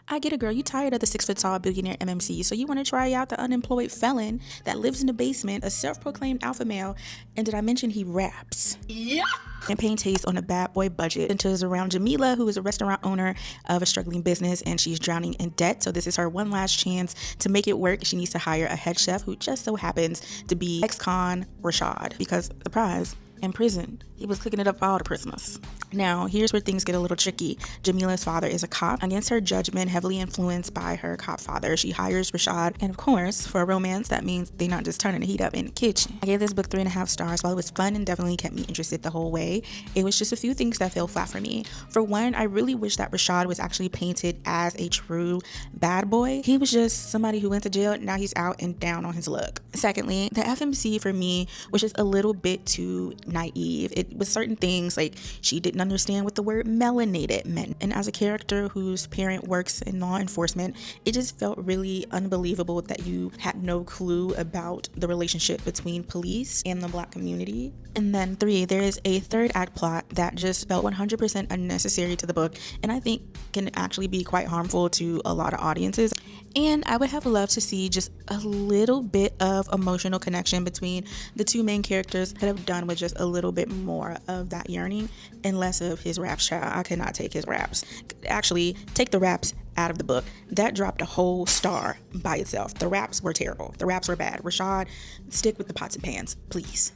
I get it, girl. You tired of the 6 foot tall billionaire MMC, so you want to try out the unemployed felon that lives in the basement, a self proclaimed alpha male. And did I mention he raps? Yeah. Campaign taste on a bad boy budget centers around Jamila, who is a restaurant owner of a struggling business, and she's drowning in debt. So this is her one last chance to make it work. She needs to hire a head chef who just so happens to be ex-con Rashad, because surprise, in prison he was cooking it up for all the Christmas. Now here's where things get a little tricky. Jamila's father is a cop. Against her judgment, heavily influenced by her cop father, she hires Rashad, and of course, for a romance, that means they not just turning the heat up in the kitchen. I gave this book 3.5 stars. While it was fun and definitely kept me interested the whole way, it was just a few things that fell flat for me. For one, I really wish that Rashad was actually painted as a true bad boy. He was just somebody who went to jail, now he's out and down on his luck. Secondly, the FMC for me was just a little bit too naive. It was certain things like she didn't understand what the word melanated meant, and as a character whose parent works in law enforcement, it just felt really unbelievable that you had no clue about the relationship between police and the Black community. And then 3, there is a third act plot that just felt 100% unnecessary to the book, and I think can actually be quite harmful to a lot of audiences. And I would have loved to see just a little bit of emotional connection between the two main characters. Could have done with just a little bit more of that yearning and less of his raps. Child, I could not take his raps. Actually, take the raps out of the book. That dropped a whole star by itself. The raps were terrible. The raps were bad. Rashad, stick with the pots and pans, please.